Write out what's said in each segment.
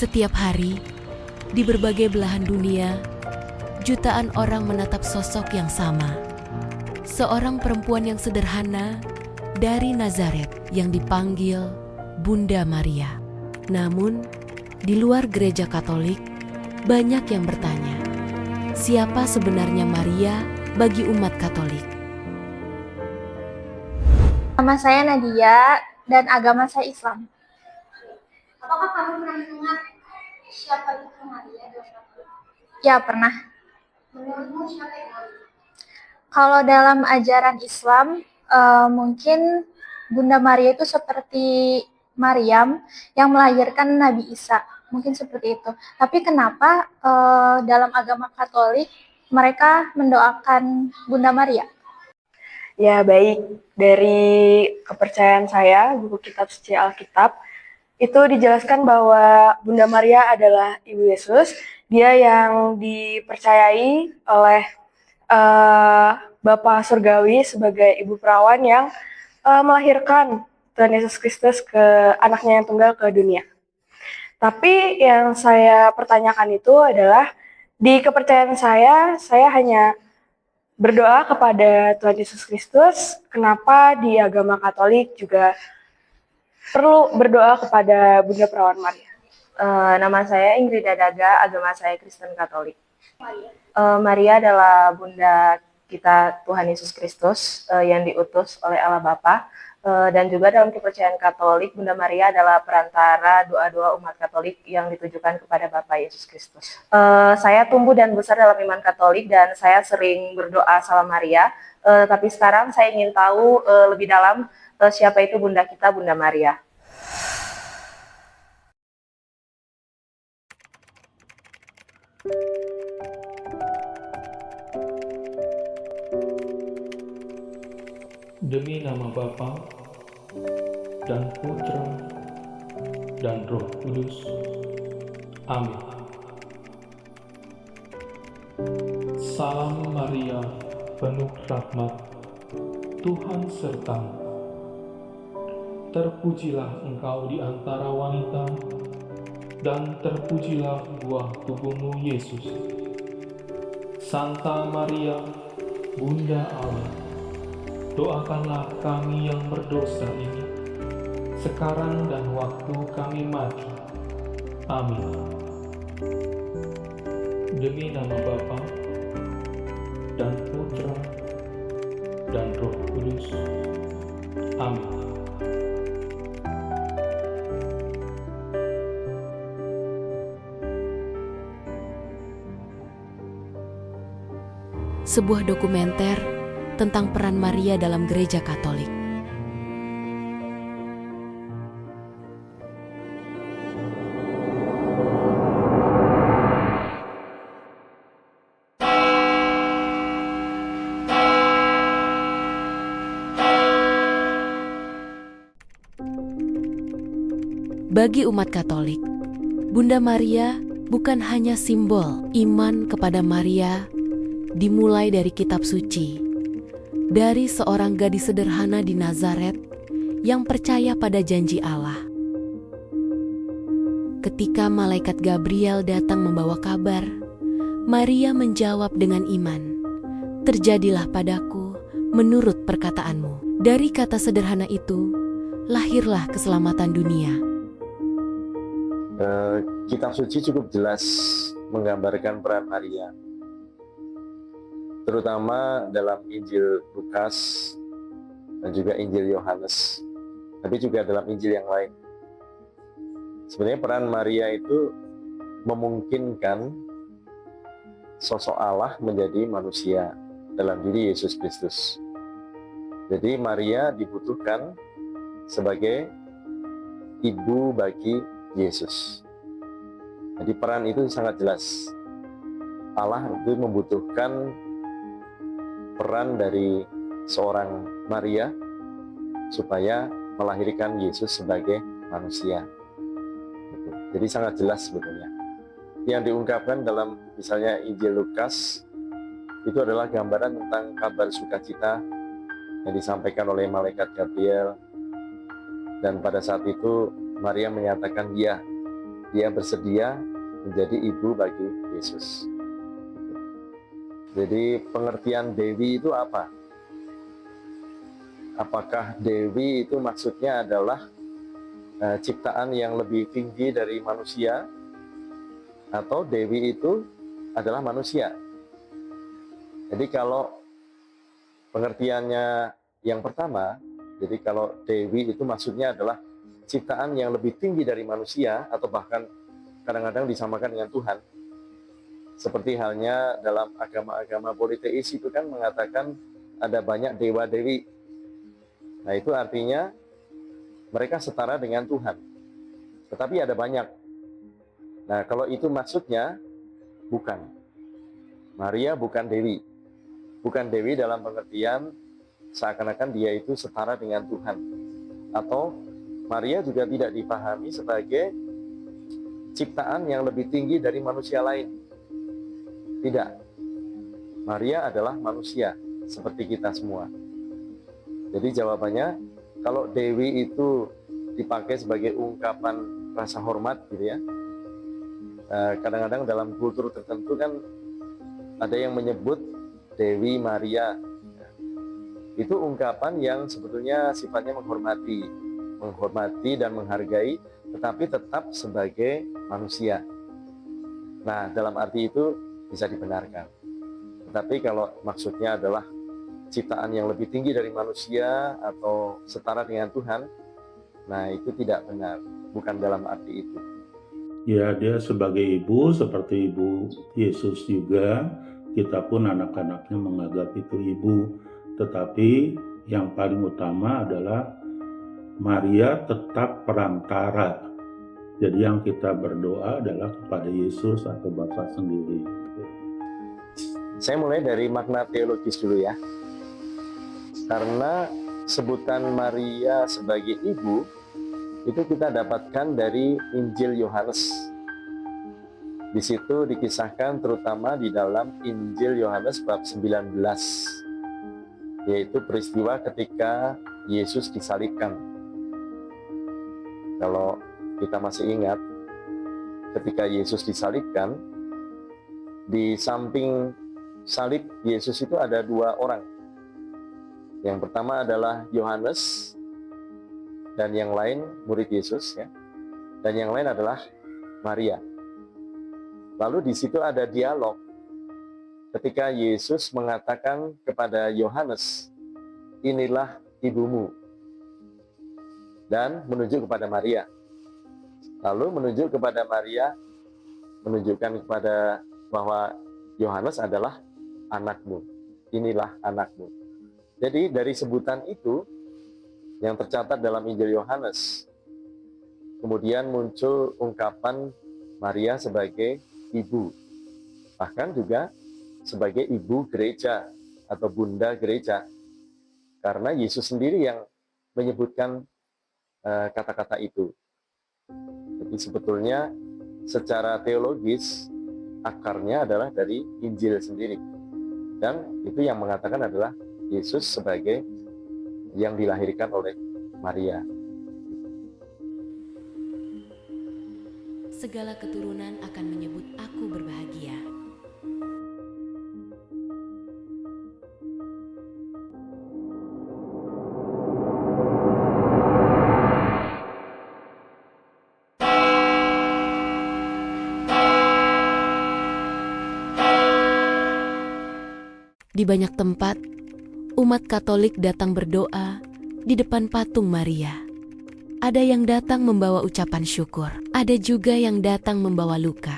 Setiap hari, di berbagai belahan dunia, jutaan orang menatap sosok yang sama. Seorang perempuan yang sederhana dari Nazaret yang dipanggil Bunda Maria. Namun, di luar gereja Katolik, banyak yang bertanya, siapa sebenarnya Maria bagi umat Katolik? Nama saya Nadia dan agama saya Islam. Apakah kamu pernah mendengar siapa itu Maria dalam Katolik? Ya, pernah. Menurutmu siapa itu Maria? Kalau dalam ajaran Islam, mungkin Bunda Maria itu seperti Maryam yang melahirkan Nabi Isa. Mungkin seperti itu. Tapi kenapa dalam agama Katolik mereka mendoakan Bunda Maria? Ya, baik. Dari kepercayaan saya, buku kitab suci Alkitab, itu dijelaskan bahwa Bunda Maria adalah Ibu Yesus. Dia yang dipercayai oleh Bapa Surgawi sebagai Ibu Perawan yang melahirkan Tuhan Yesus Kristus ke anaknya yang tunggal ke dunia. Tapi yang saya pertanyakan itu adalah, di kepercayaan saya hanya berdoa kepada Tuhan Yesus Kristus. Kenapa di agama Katolik juga perlu berdoa kepada Bunda Perawan Maria? Nama saya Ingrid Daga, agama saya Kristen Katolik. Maria adalah Bunda kita Tuhan Yesus Kristus yang diutus oleh Allah Bapa. Dan juga dalam kepercayaan Katolik, Bunda Maria adalah perantara doa-doa umat Katolik yang ditujukan kepada Bapa Yesus Kristus. Saya tumbuh dan besar dalam iman Katolik dan saya sering berdoa sama Maria. Tapi sekarang saya ingin tahu lebih dalam siapa itu Bunda kita, Bunda Maria. Demi nama Bapa dan Putra dan Roh Kudus. Amin. Salam Maria, penuh rahmat, Tuhan sertamu. Terpujilah engkau di antara wanita, dan terpujilah buah tubuhmu Yesus. Santa Maria, Bunda Allah, doakanlah kami yang berdosa ini, sekarang dan waktu kami mati. Amin. Demi nama Bapa dan Putra dan Roh Kudus. Amin. Sebuah dokumenter tentang peran Maria dalam gereja Katolik. Bagi umat Katolik, Bunda Maria bukan hanya simbol iman kepada Maria, dimulai dari kitab suci, dari seorang gadis sederhana di Nazaret yang percaya pada janji Allah. Ketika malaikat Gabriel datang membawa kabar, Maria menjawab dengan iman, "Terjadilah padaku menurut perkataanmu." Dari kata sederhana itu, lahirlah keselamatan dunia. Kitab suci cukup jelas menggambarkan peran Maria, terutama dalam Injil Lukas dan juga Injil Yohanes, tapi juga dalam Injil yang lain. Sebenarnya peran Maria itu memungkinkan sosok Allah menjadi manusia dalam diri Yesus Kristus. Jadi Maria dibutuhkan sebagai ibu bagi Yesus. Jadi peran itu sangat jelas. Allah itu membutuhkan peran dari seorang Maria supaya melahirkan Yesus sebagai manusia. Jadi sangat jelas sebetulnya. Yang diungkapkan dalam misalnya Injil Lukas itu adalah gambaran tentang kabar sukacita yang disampaikan oleh malaikat Gabriel, dan pada saat itu Maria menyatakan ya dia bersedia menjadi ibu bagi Yesus. Jadi pengertian Dewi itu apa? Apakah Dewi itu maksudnya adalah ciptaan yang lebih tinggi dari manusia, atau Dewi itu adalah manusia? Jadi kalau pengertiannya yang pertama, jadi kalau Dewi itu maksudnya adalah ciptaan yang lebih tinggi dari manusia, atau bahkan kadang-kadang disamakan dengan Tuhan. Seperti halnya dalam agama-agama politeis itu kan mengatakan ada banyak dewa-dewi. Nah itu artinya mereka setara dengan Tuhan. Tetapi ada banyak. Nah kalau itu maksudnya, bukan. Maria bukan dewi. Bukan dewi dalam pengertian seakan-akan dia itu setara dengan Tuhan. Atau Maria juga tidak dipahami sebagai ciptaan yang lebih tinggi dari manusia lain. Tidak. Maria adalah manusia seperti kita semua. Jadi jawabannya, kalau Dewi itu dipakai sebagai ungkapan rasa hormat gitu ya. Kadang-kadang dalam kultur tertentu kan ada yang menyebut Dewi Maria. Itu ungkapan yang sebetulnya sifatnya menghormati dan menghargai, tetapi tetap sebagai manusia. Nah, dalam arti itu bisa dibenarkan. Tetapi kalau maksudnya adalah ciptaan yang lebih tinggi dari manusia atau setara dengan Tuhan, nah itu tidak benar, bukan dalam arti itu. Ya, dia sebagai ibu, seperti ibu Yesus juga, kita pun anak-anaknya menganggap itu ibu. Tetapi yang paling utama adalah Maria tetap perantara. Jadi yang kita berdoa adalah kepada Yesus atau Bapa sendiri. Saya mulai dari makna teologis dulu ya. Karena sebutan Maria sebagai ibu itu kita dapatkan dari Injil Yohanes. Di situ dikisahkan terutama di dalam Injil Yohanes bab 19, yaitu peristiwa ketika Yesus disalibkan. Kalau kita masih ingat, ketika Yesus disalibkan, di samping salib Yesus itu ada dua orang. Yang pertama adalah Yohanes, dan yang lain murid Yesus ya. Dan yang lain adalah Maria. Lalu di situ ada dialog ketika Yesus mengatakan kepada Yohanes, "Inilah ibumu." Dan menunjuk kepada Maria. Lalu menunjuk kepada Maria, menunjukkan kepada bahwa Yohanes adalah anakmu. Inilah anakmu. Jadi dari sebutan itu yang tercatat dalam Injil Yohanes, kemudian muncul ungkapan Maria sebagai ibu. Bahkan juga sebagai ibu gereja atau bunda gereja. Karena Yesus sendiri yang menyebutkan kata-kata itu. Jadi sebetulnya secara teologis akarnya adalah dari Injil sendiri. Dan itu yang mengatakan adalah Yesus sebagai yang dilahirkan oleh Maria. Segala keturunan akan menyebut aku berbahagia. Di banyak tempat, umat Katolik datang berdoa di depan patung Maria. Ada yang datang membawa ucapan syukur, ada juga yang datang membawa luka.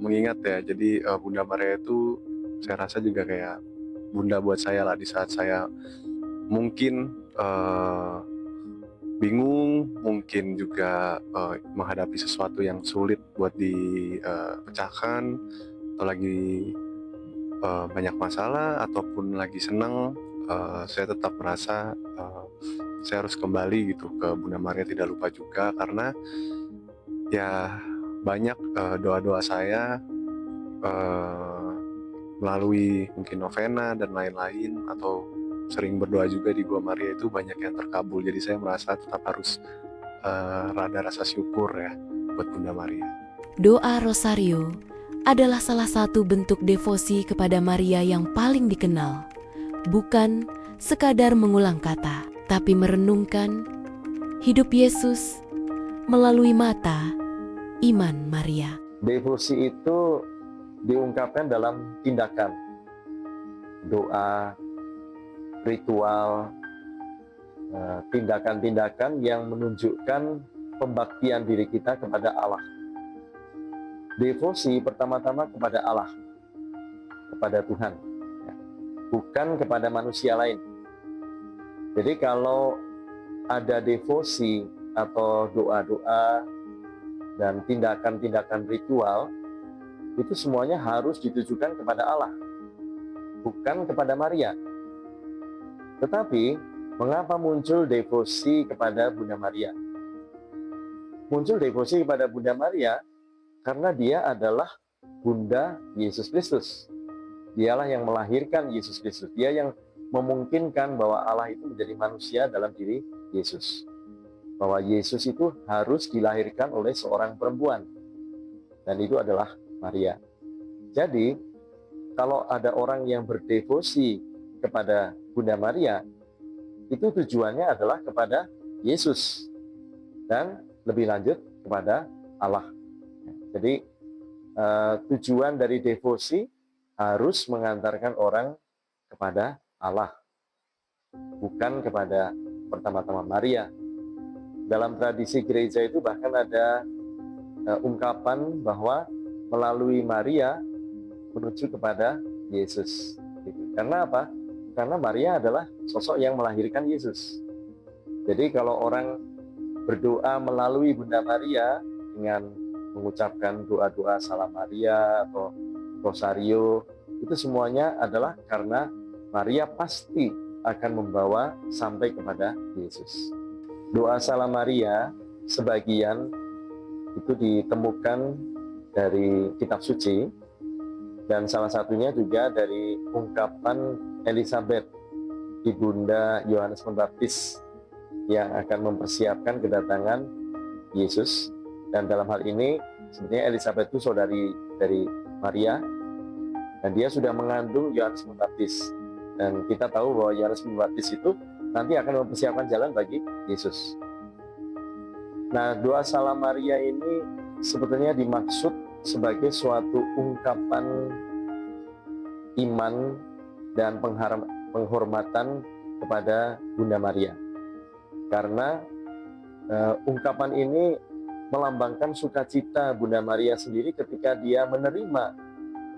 Mengingat ya, jadi Bunda Maria itu saya rasa juga kayak bunda buat saya lah di saat saya mungkin bingung, mungkin juga menghadapi sesuatu yang sulit buat dipecahkan, atau lagi banyak masalah ataupun lagi senang, saya tetap merasa saya harus kembali gitu ke Bunda Maria, tidak lupa juga karena ya banyak doa-doa saya melalui mungkin novena dan lain-lain, atau sering berdoa juga di Gua Maria itu banyak yang terkabul. Jadi saya merasa tetap harus rada rasa syukur ya buat Bunda Maria. Doa Rosario adalah salah satu bentuk devosi kepada Maria yang paling dikenal. Bukan sekadar mengulang kata, tapi merenungkan hidup Yesus melalui mata iman Maria. Devosi itu diungkapkan dalam tindakan, doa, ritual, tindakan-tindakan yang menunjukkan pembaktian diri kita kepada Allah. Devosi pertama-tama kepada Allah, kepada Tuhan, bukan kepada manusia lain. Jadi kalau ada devosi atau doa-doa dan tindakan-tindakan ritual, itu semuanya harus ditujukan kepada Allah, bukan kepada Maria. Tetapi, mengapa muncul devosi kepada Bunda Maria? Muncul devosi kepada Bunda Maria karena dia adalah Bunda Yesus Kristus. Dialah yang melahirkan Yesus Kristus. Dia yang memungkinkan bahwa Allah itu menjadi manusia dalam diri Yesus. Bahwa Yesus itu harus dilahirkan oleh seorang perempuan. Dan itu adalah Maria. Jadi, kalau ada orang yang berdevosi kepada Bunda Maria, itu tujuannya adalah kepada Yesus. Dan lebih lanjut kepada Allah. Jadi, tujuan dari devosi harus mengantarkan orang kepada Allah, bukan kepada pertama-tama Maria. Dalam tradisi gereja itu bahkan ada ungkapan bahwa melalui Maria menuju kepada Yesus. Karena apa? Karena Maria adalah sosok yang melahirkan Yesus. Jadi kalau orang berdoa melalui Bunda Maria dengan mengucapkan doa-doa Salam Maria atau Rosario, itu semuanya adalah karena Maria pasti akan membawa sampai kepada Yesus. Doa Salam Maria sebagian itu ditemukan dari kitab suci, dan salah satunya juga dari ungkapan Elizabeth, ibunda Yohanes Pembaptis, yang akan mempersiapkan kedatangan Yesus. Dan dalam hal ini sebenarnya Elizabeth itu saudari dari Maria, dan dia sudah mengandung Yohanes Pembaptis. Dan kita tahu bahwa Yohanes Pembaptis itu nanti akan mempersiapkan jalan bagi Yesus. Nah, doa Salam Maria ini sebetulnya dimaksud sebagai suatu ungkapan iman dan penghormatan kepada Bunda Maria. Karena ungkapan ini melambangkan sukacita Bunda Maria sendiri ketika dia menerima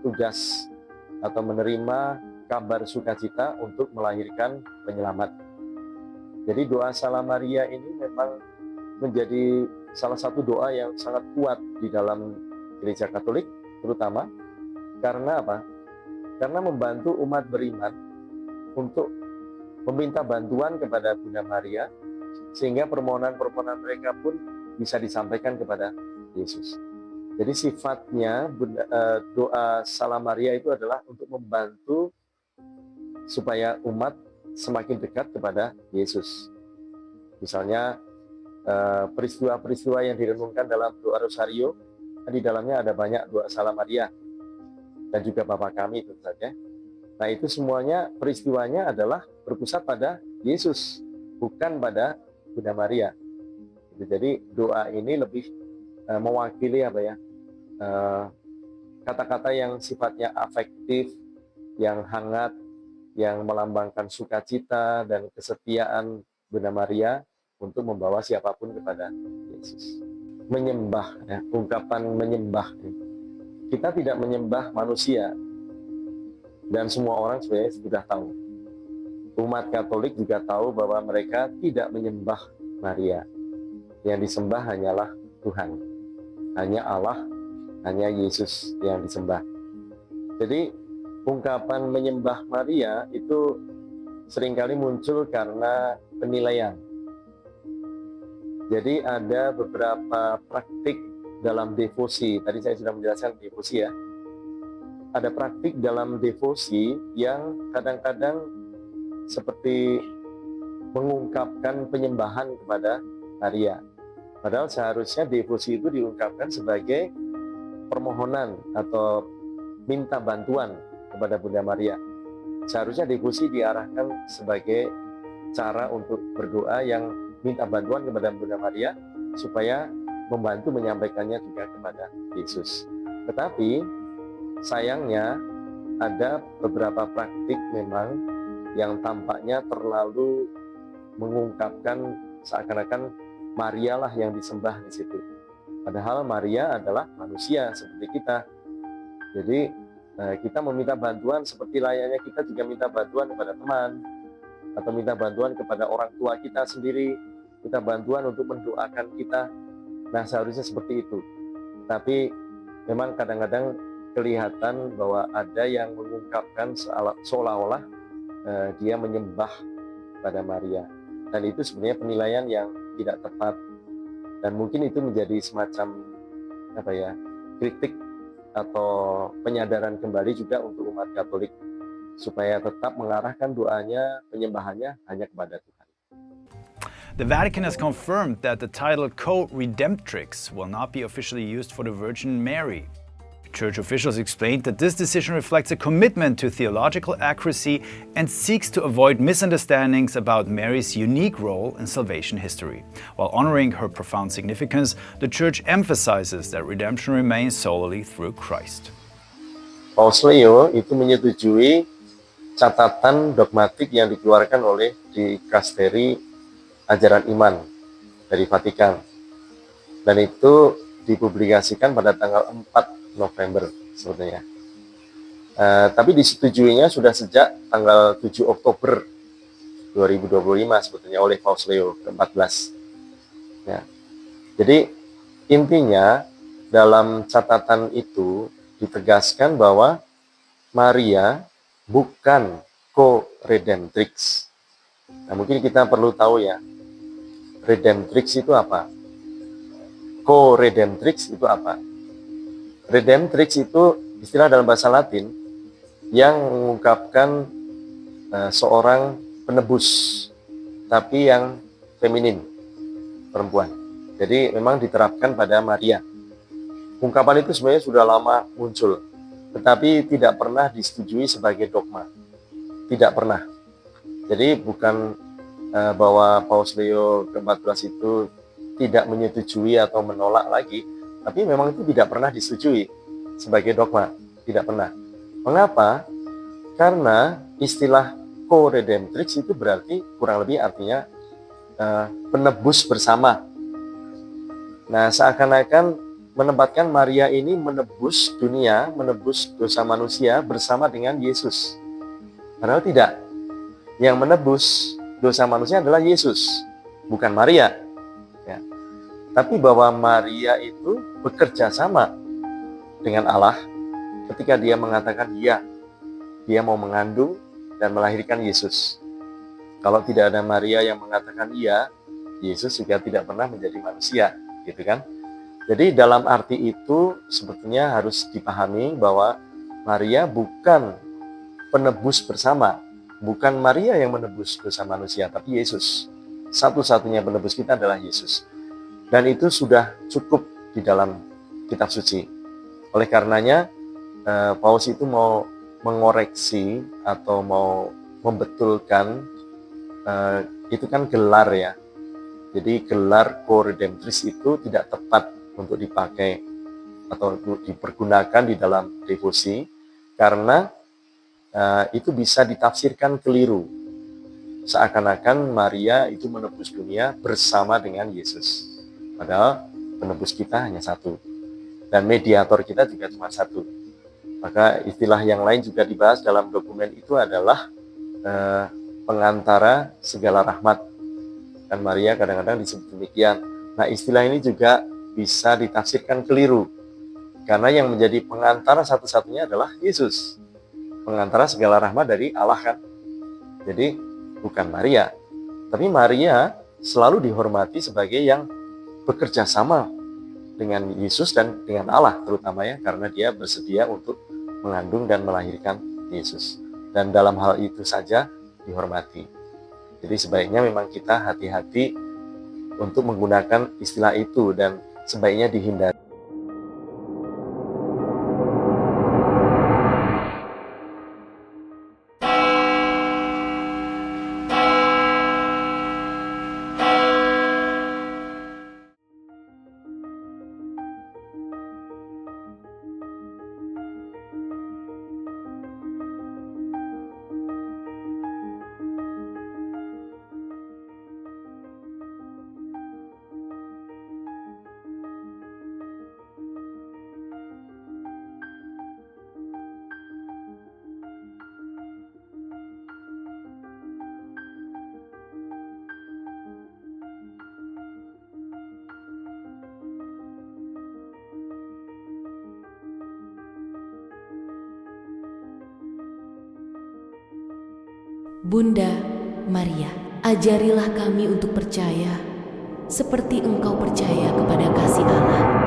tugas atau menerima kabar sukacita untuk melahirkan penyelamat. Jadi doa Salam Maria ini memang menjadi salah satu doa yang sangat kuat di dalam Gereja Katolik, terutama karena apa? Karena membantu umat beriman untuk meminta bantuan kepada Bunda Maria, sehingga permohonan-permohonan mereka pun bisa disampaikan kepada Yesus. Jadi sifatnya doa Salam Maria itu adalah untuk membantu supaya umat semakin dekat kepada Yesus. Misalnya peristiwa-peristiwa yang direnungkan dalam doa Rosario, di dalamnya ada banyak doa Salam Maria dan juga Bapa Kami tentu saja. Nah, itu semuanya peristiwanya adalah berpusat pada Yesus, bukan pada Bunda Maria. Jadi doa ini lebih mewakili apa ya, kata-kata yang sifatnya afektif, yang hangat, yang melambangkan sukacita dan kesetiaan Bunda Maria untuk membawa siapapun kepada Yesus. Menyembah, ya, ungkapan menyembah. Kita tidak menyembah manusia, dan semua orang sebenarnya sudah tahu. Umat Katolik juga tahu bahwa mereka tidak menyembah Maria. Yang disembah hanyalah Tuhan, hanya Allah, hanya Yesus yang disembah. Jadi ungkapan menyembah Maria itu seringkali muncul karena penilaian. Jadi ada beberapa praktik dalam devosi. Tadi saya sudah menjelaskan devosi ya. Ada praktik dalam devosi yang kadang-kadang seperti mengungkapkan penyembahan kepada Maria. Padahal seharusnya devosi itu diungkapkan sebagai permohonan atau minta bantuan kepada Bunda Maria. Seharusnya devosi diarahkan sebagai cara untuk berdoa yang minta bantuan kepada Bunda Maria supaya membantu menyampaikannya juga kepada Yesus. Tetapi sayangnya ada beberapa praktik memang yang tampaknya terlalu mengungkapkan seakan-akan Maria lah yang disembah di situ. Padahal Maria adalah manusia seperti kita. Jadi kita meminta bantuan seperti layaknya kita juga minta bantuan kepada teman atau minta bantuan kepada orang tua kita sendiri, minta bantuan untuk mendoakan kita. Nah, seharusnya seperti itu. Tapi memang kadang-kadang kelihatan bahwa ada yang mengungkapkan seolah-olah dia menyembah pada Maria. Dan itu sebenarnya penilaian yang tidak tepat. Dan mungkin itu menjadi semacam kritik atau penyadaran kembali juga untuk umat Katolik supaya tetap mengarahkan doanya, penyembahannya hanya kepada Tuhan. The Vatican has confirmed that the title Co-Redemptrix will not be officially used for the Virgin Mary. Church officials explained that this decision reflects a commitment to theological accuracy and seeks to avoid misunderstandings about Mary's unique role in salvation history. While honoring her profound significance, the Church emphasizes that redemption remains solely through Christ. Paus Leo itu menyetujui catatan dogmatik yang dikeluarkan oleh Dikasteri Ajaran Iman dari Vatikan. Dan itu dipublikasikan pada tanggal 4 November sebetulnya. Tapi disetujuinya sudah sejak tanggal 7 Oktober 2025 sebetulnya oleh Paus Leo ke-14. Ya. Jadi intinya dalam catatan itu ditegaskan bahwa Maria bukan co-redemptrix. Nah, mungkin kita perlu tahu ya, redemptrix itu apa? Co-redemptrix itu apa? Redemptrix itu istilah dalam bahasa Latin yang mengungkapkan seorang penebus, tapi yang feminin, perempuan. Jadi memang diterapkan pada Maria. Ungkapan itu sebenarnya sudah lama muncul, tetapi tidak pernah disetujui sebagai dogma. Tidak pernah. Jadi bukan bahwa Paus Leo ke-14 itu tidak menyetujui atau menolak lagi, tapi memang itu tidak pernah disetujui sebagai dogma. Tidak pernah. Mengapa? Karena istilah co-redemptrix itu berarti kurang lebih artinya penebus bersama. Nah, seakan-akan menempatkan Maria ini menebus dunia, menebus dosa manusia bersama dengan Yesus. Padahal tidak. Yang menebus dosa manusia adalah Yesus, bukan Maria. Ya. Tapi bahwa Maria itu bekerja sama dengan Allah ketika dia mengatakan iya, dia mau mengandung dan melahirkan Yesus. Kalau tidak ada Maria yang mengatakan iya, Yesus juga tidak pernah menjadi manusia, gitu kan? Jadi dalam arti itu sebetulnya harus dipahami bahwa Maria bukan penebus bersama. Bukan Maria yang menebus dosa manusia, tapi Yesus. Satu-satunya penebus kita adalah Yesus. Dan itu sudah cukup di dalam kitab suci. Oleh karenanya, Paus itu mau mengoreksi atau mau membetulkan, itu kan gelar ya. Jadi gelar co-redemptrix itu tidak tepat untuk dipakai atau dipergunakan di dalam devosi, karena itu bisa ditafsirkan keliru. Seakan-akan Maria itu menebus dunia bersama dengan Yesus. Padahal penebus kita hanya satu. Dan mediator kita juga cuma satu. Maka istilah yang lain juga dibahas dalam dokumen itu adalah pengantara segala rahmat. Dan Maria kadang-kadang disebut demikian. Nah, istilah ini juga bisa ditafsirkan keliru. Karena yang menjadi pengantara satu-satunya adalah Yesus. Pengantara segala rahmat dari Allah kan. Jadi bukan Maria. Tapi Maria selalu dihormati sebagai yang bekerja sama dengan Yesus dan dengan Allah terutama ya, karena dia bersedia untuk mengandung dan melahirkan Yesus. Dan dalam hal itu saja dihormati. Jadi sebaiknya memang kita hati-hati untuk menggunakan istilah itu dan sebaiknya dihindari. Bunda Maria, ajarilah kami untuk percaya seperti Engkau percaya kepada kasih Allah.